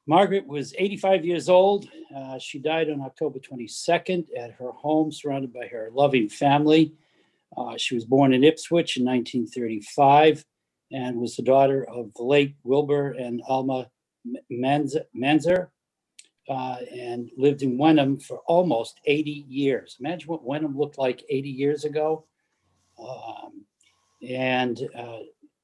Margaret was 85 years old. She died on October 22nd at her home, surrounded by her loving family. She was born in Ipswich in 1935 and was the daughter of the late Wilbur and Alma Manzer, and lived in Wenham for almost 80 years. Imagine what Wenham looked like 80 years ago. And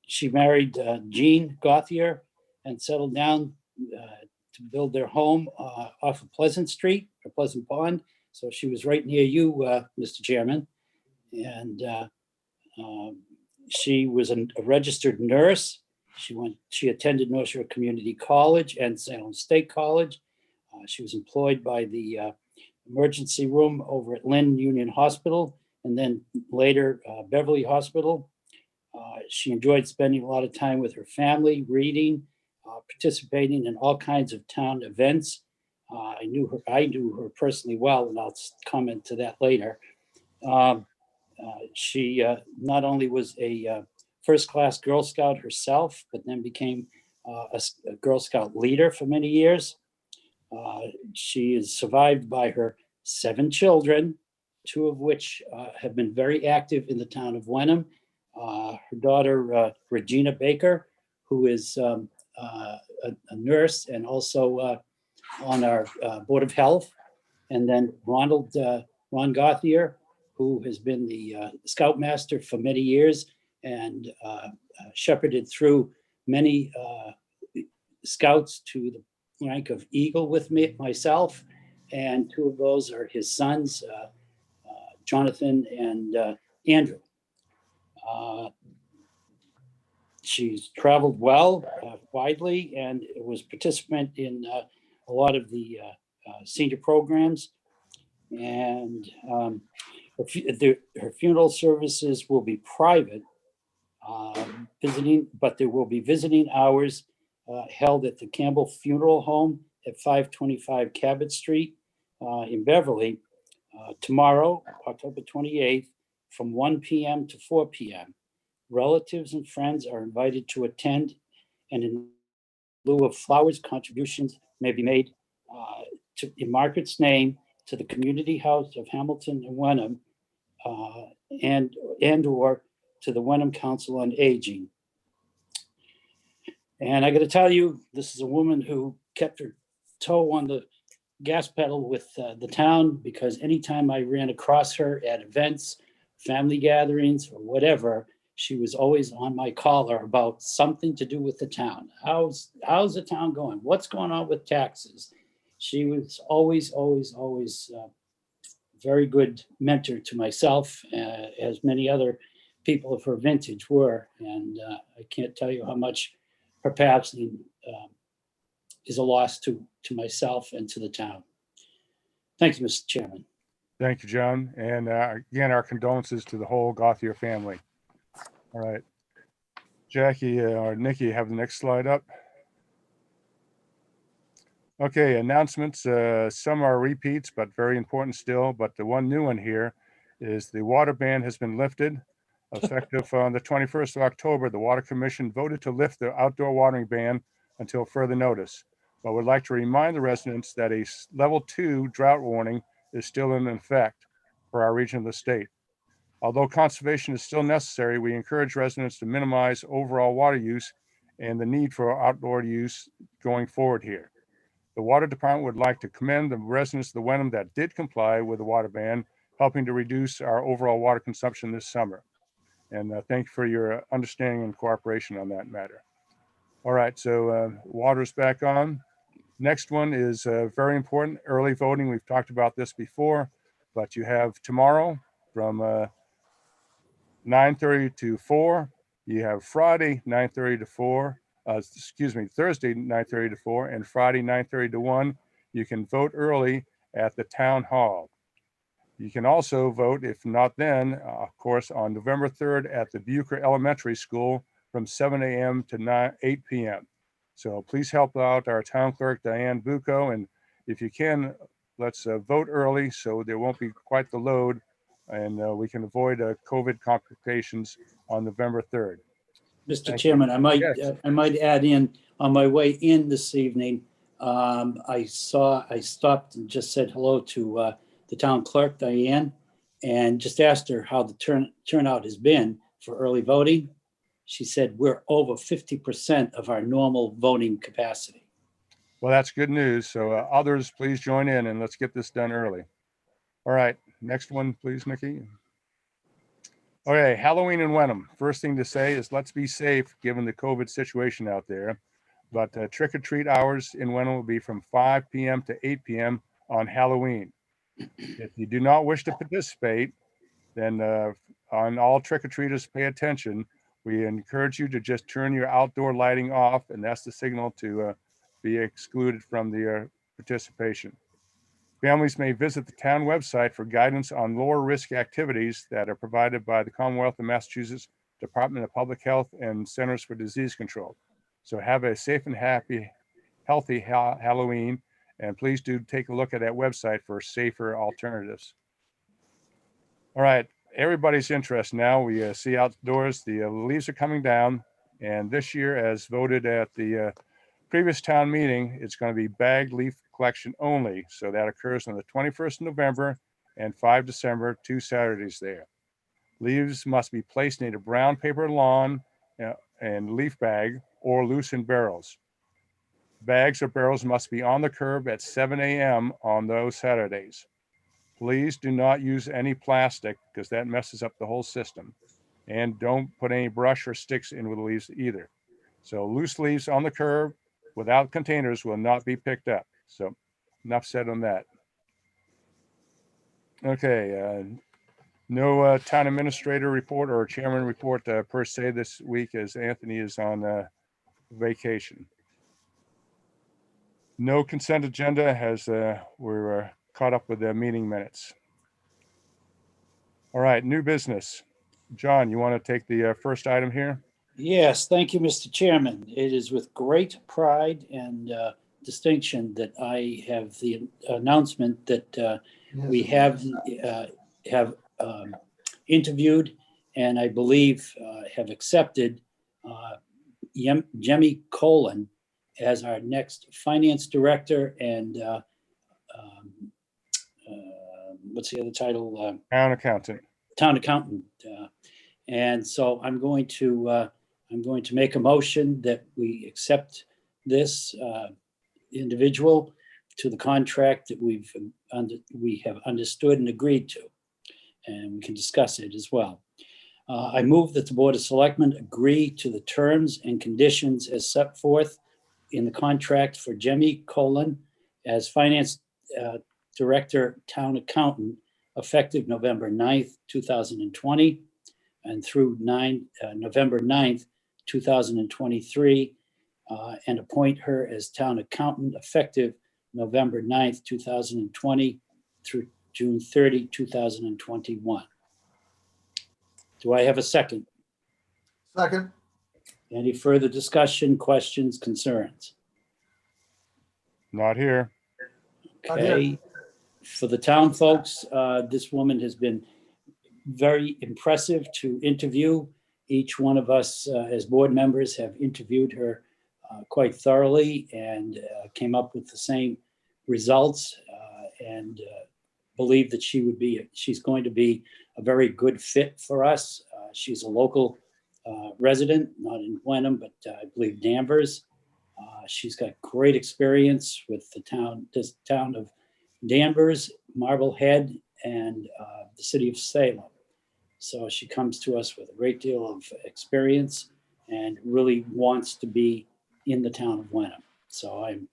she married Jean Gauthier and settled down to build their home off of Pleasant Street or Pleasant Pond. So she was right near you, Mr. Chairman. And she was a registered nurse. She attended North Shore Community College and Salem State College. She was employed by the emergency room over at Lynn Union Hospital and then later Beverly Hospital. She enjoyed spending a lot of time with her family, reading, participating in all kinds of town events. I knew her personally well, and I'll comment to that later. She not only was a first-class Girl Scout herself, but then became a Girl Scout leader for many years. She is survived by her 7 children, 2 of which have been very active in the town of Wenham. Her daughter, Regina Baker, who is a nurse and also on our Board of Health. And then Ron Gauthier, who has been the Scoutmaster for many years and shepherded through many Scouts to the rank of Eagle with myself, and 2 of those are his sons, Jonathan and Andrew. She's traveled well, widely, and was participant in a lot of the senior programs. And her funeral services will be private, but there will be visiting hours held at the Campbell Funeral Home at 525 Cabot Street in Beverly tomorrow, October 28th, from 1 p.m. to 4 p.m. Relatives and friends are invited to attend, and in lieu of flowers, contributions may be made in Margaret's name to the Community House of Hamilton and Wenham, and or to the Wenham Council on Aging. And I got to tell you, this is a woman who kept her toe on the gas pedal with the town, because anytime I ran across her at events, family gatherings, or whatever, she was always on my collar about something to do with the town. How's the town going? What's going on with taxes? She was always very good mentor to myself, as many other people of her vintage were. And I can't tell you how much her passing is a loss to myself and to the town. Thank you, Mr. Chairman. Thank you, John. And again, our condolences to the whole Gauthier family. All right. Jackie or Nikki, have the next slide up. Okay, announcements. Some are repeats, but very important still. But the one new one here is the water ban has been lifted. Effective on the 21st of October, the Water Commission voted to lift the outdoor watering ban until further notice. But would like to remind the residents that a level 2 drought warning is still in effect for our region of the state. Although conservation is still necessary, we encourage residents to minimize overall water use and the need for outdoor use going forward here. The Water Department would like to commend the residents of the Wenham that did comply with the water ban, helping to reduce our overall water consumption this summer. And thank you for your understanding and cooperation on that matter. All right, so water's back on. Next one is very important, early voting. We've talked about this before, but you have tomorrow from 9:30 to 4. You have Friday 9:30 to 4. Thursday 9:30 to 4, and Friday 9:30 to 1. You can vote early at the town hall. You can also vote, if not then, of course, on November 3rd at the Bucher Elementary School from 7 a.m. to 8 p.m. So please help out our town clerk, Diane Bucco, and if you can, let's vote early so there won't be quite the load, and we can avoid COVID complications on November 3rd. Mr. Chairman, I might add in, on my way in this evening, I stopped and just said hello to the town clerk, Diane, and just asked her how the turnout has been for early voting. She said, we're over 50% of our normal voting capacity. Well, that's good news. So others, please join in and let's get this done early. All right, next one, please, Nikki. Okay, Halloween in Wenham. First thing to say is let's be safe given the COVID situation out there. But trick or treat hours in Wenham will be from 5 p.m. to 8 p.m. on Halloween. If you do not wish to participate, then on all trick or treaters, pay attention. We encourage you to just turn your outdoor lighting off, and that's the signal to be excluded from the participation. Families may visit the town website for guidance on lower risk activities that are provided by the Commonwealth of Massachusetts Department of Public Health and Centers for Disease Control. So have a safe and healthy Halloween, and please do take a look at that website for safer alternatives. All right, everybody's interest now. We see outdoors, the leaves are coming down, and this year, as voted at the previous town meeting, it's going to be bagged leaf collection only. So that occurs on the 21st of November and 5 December, 2 Saturdays there. Leaves must be placed in a brown paper lawn and leaf bag or loose in barrels. Bags or barrels must be on the curb at 7 a.m. on those Saturdays. Please do not use any plastic because that messes up the whole system. And don't put any brush or sticks in with the leaves either. So loose leaves on the curb without containers will not be picked up. So enough said on that. Okay, no town administrator report or chairman report per se this week as Anthony is on vacation. No consent agenda as we're caught up with the meeting minutes. All right, new business. John, you want to take the first item here? Yes, thank you, Mr. Chairman. It is with great pride and distinction that I have the announcement that we have interviewed and I believe have accepted Jemmy Colon as our next finance director and what's the other title? Town accountant. Town accountant. And so I'm going to make a motion that we accept this individual to the contract that we have understood and agreed to, and we can discuss it as well. I move that the Board of Selectmen agree to the terms and conditions as set forth in the contract for Jemmy Colon as Finance Director, Town Accountant, effective November 9th, 2020, and through November 9th, 2023, and appoint her as Town Accountant effective November 9th, 2020 through June 30, 2021. Do I have a second? Second. Any further discussion, questions, concerns? Not here. Not here. Okay. For the town folks, this woman has been very impressive to interview. Each one of us as board members have interviewed her quite thoroughly and came up with the same results and believe that she's going to be a very good fit for us. She's a local resident, not in Wenham, but I believe Danvers. She's got great experience with the town of Danvers, Marblehead, and the city of Salem. So she comes to us with a great deal of experience and really wants to be in the town of Wenham. So I'm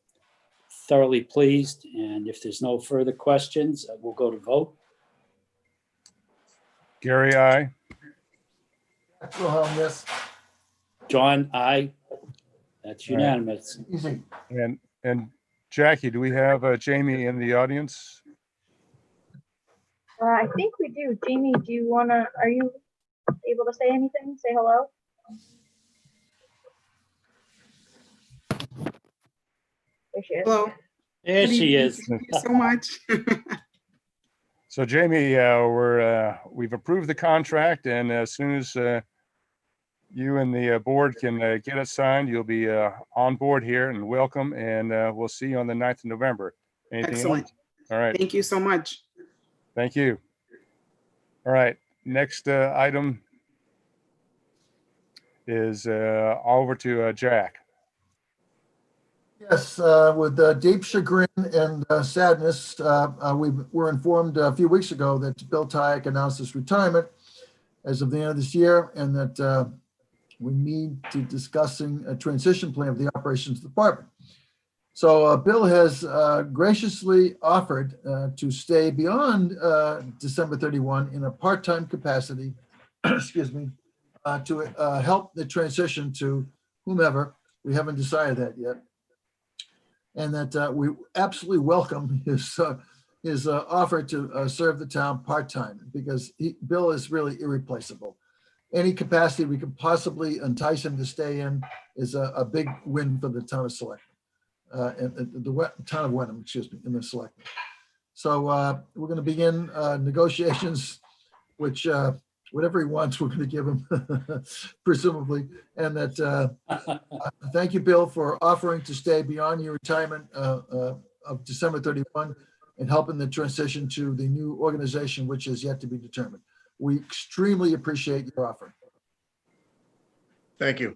thoroughly pleased. And if there's no further questions, we'll go to vote. Gary, aye. Wilhelm, yes. John, aye. That's All right. unanimous. Easy. And Jackie, do we have Jamie in the audience? I think we do. Jamie, are you able to say anything? Say hello? There she is. Hello. There Good she evening. is. Thank you so much. So Jamie, we've approved the contract, and as soon as you and the board can get it signed, you'll be on board here and welcome, and we'll see you on the 9th of November. Anything Excellent. else? All right, Thank you so much. thank you. All right, next item is over to Jack. Yes, with deep chagrin and sadness, we were informed a few weeks ago that Bill Tyack announced his retirement as of the end of this year, and that we need to discussing a transition plan of the operations department. So Bill has graciously offered to stay beyond December 31 in a part-time capacity, excuse me, to help the transition to whomever. We haven't decided that yet. And that we absolutely welcome his offer to serve the town part-time, because Bill is really irreplaceable. Any capacity we could possibly entice him to stay in is a big win for the town of Selectmen. And the town of Wenham, excuse me, in the Selectmen. So we're going to begin negotiations, which whatever he wants, we're going to give him, presumably. And that thank you, Bill, for offering to stay beyond your retirement of December 31 and helping the transition to the new organization, which is yet to be determined. We extremely appreciate your offer. Thank you.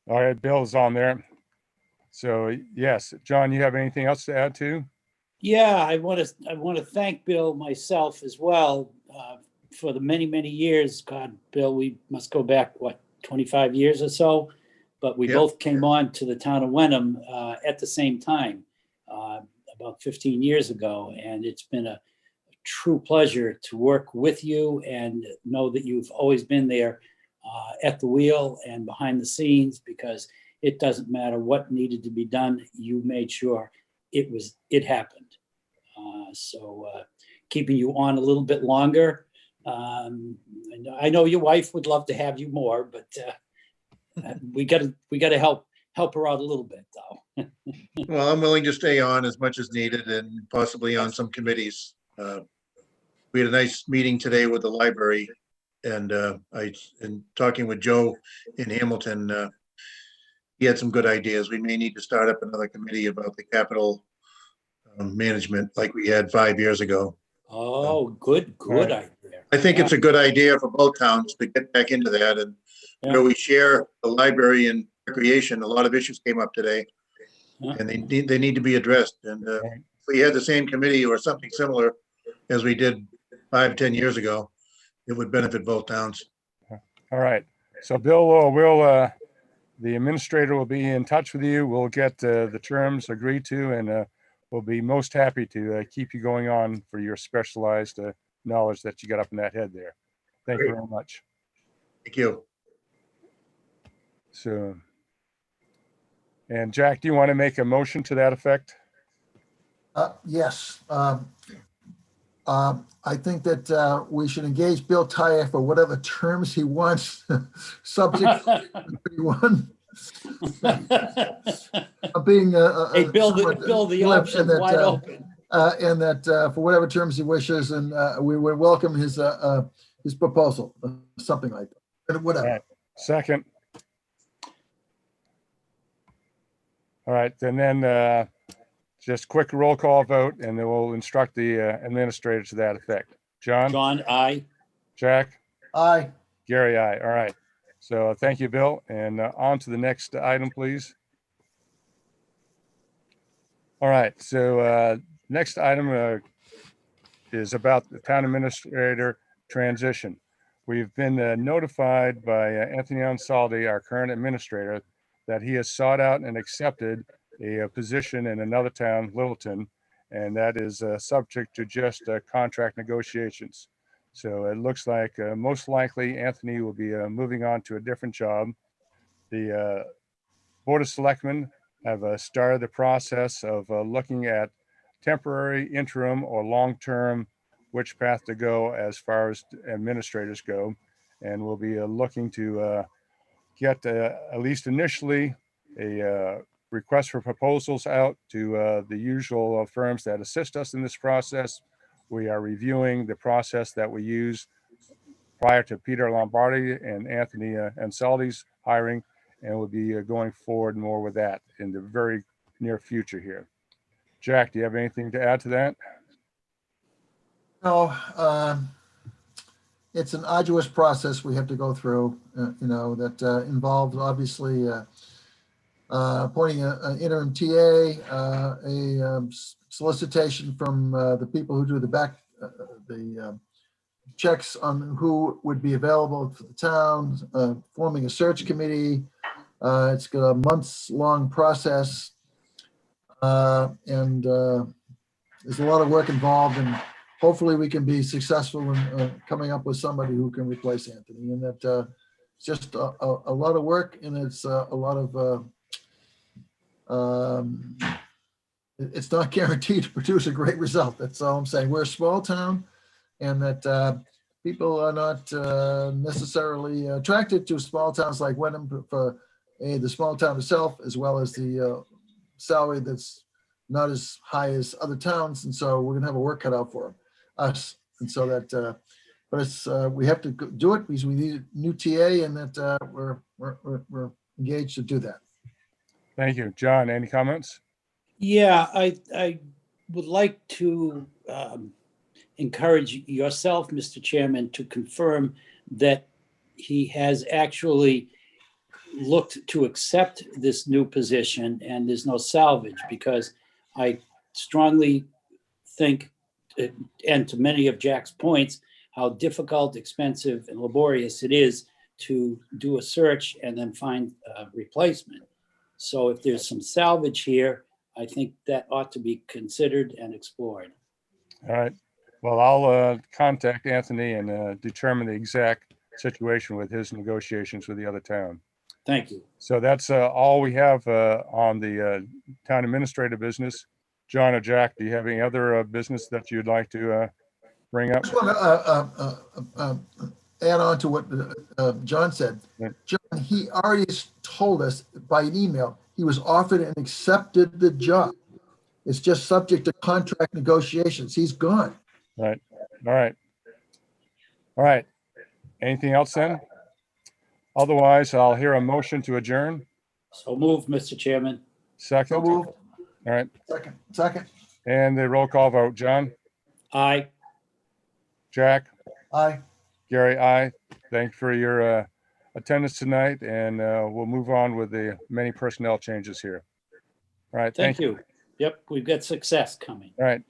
All right, Bill's on there. So yes, John, you have anything else to add to? Yeah, I want to thank Bill myself as well for the many years. God, Bill, we must go back, what, 25 years or so? But we Yep. both came on to the town of Wenham at the same time, about 15 years ago. And it's been a true pleasure to work with you and know that you've always been there at the wheel and behind the scenes, because it doesn't matter what needed to be done. You made sure it happened. So keeping you on a little bit longer. And I know your wife would love to have you more, but we got to help her out a little bit, though. Well, I'm willing to stay on as much as needed and possibly on some committees. We had a nice meeting today with the library, and in talking with Joe in Hamilton, he had some good ideas. We may need to start up another committee about the capital management like we had 5 years ago. Oh, good idea. I think it's a good idea for both towns to get back into that, and where we share the library and recreation. A lot of issues came up today, and they need to be addressed. And if we had the same committee or something similar as we did 5-10 years ago, it would benefit both towns. All right. So Bill the administrator will be in touch with you. We'll get the terms agreed to, and we'll be most happy to keep you going on for your specialized knowledge that you got up in that head there. Thank you very much. Thank you. So, and Jack, do you want to make a motion to that effect? Yes. I think that we should engage Bill Tyack for whatever terms he wants, subject to 31. Being Hey, Bill, somewhat the glib, option's and wide that, open. and that for whatever terms he wishes, and we would welcome his proposal, something like that, and whatever. All right. Second. All right, and then just quick roll call vote, and then we'll instruct the administrator to that effect. John? John, aye. Jack? Aye. Gary, aye. All right. So thank you, Bill. And on to the next item, please. All right. So next item is about the town administrator transition. We've been notified by Anthony Ansaldi, our current administrator, that he has sought out and accepted a position in another town, Littleton, and that is subject to just contract negotiations. So it looks like most likely Anthony will be moving on to a different job. The Board of Selectmen have started the process of looking at temporary, interim, or long-term, which path to go as far as administrators go. And we'll be looking to get, at least initially, a request for proposals out to the usual firms that assist us in this process. We are reviewing the process that we use prior to Peter Lombardi and Anthony Ansaldi's hiring, and we'll be going forward more with that in the very near future here. Jack, do you have anything to add to that? No, it's an arduous process we have to go through, that involves obviously appointing an interim TA, solicitation from the people who do the checks on who would be available for the town, forming a search committee. It's got a months-long process, and there's a lot of work involved, and hopefully we can be successful in coming up with somebody who can replace Anthony. And that it's just a lot of work, and it's a lot of it's not guaranteed to produce a great result. That's all I'm saying. We're a small town, and that people are not necessarily attracted to small towns like Wenham for the small town itself, as well as the salary that's not as high as other towns. And so we're gonna have a work cut out for us. And so that, but it's we have to do it because we need a new TA, and that we're engaged to do that. Thank you. John, any comments? Yeah, I would like to encourage yourself, Mr. Chairman, to confirm that he has actually looked to accept this new position and there's no salvage, because I strongly think, and to many of Jack's points, how difficult, expensive, and laborious it is to do a search and then find a replacement. So if there's some salvage here, I think that ought to be considered and explored. All right. Well, I'll contact Anthony and determine the exact situation with his negotiations with the other town. Thank you. So that's all we have on the town administrative business. John or Jack, do you have any other business that you'd like to bring up? I just want to add on to what John said. Yeah. John, he already told us by an email, he was offered and accepted the job. It's just subject to contract negotiations. He's gone. Right. All right. All right. Anything else then? Otherwise, I'll hear a motion to adjourn. So moved, Mr. Chairman. Second. So moved. All right. Second. And the roll call vote. John, Aye. Jack, Aye. Gary, aye. Thanks for your attendance tonight, and we'll move on with the many personnel changes here. All right. Thank you. Yep, we've got success coming. All right.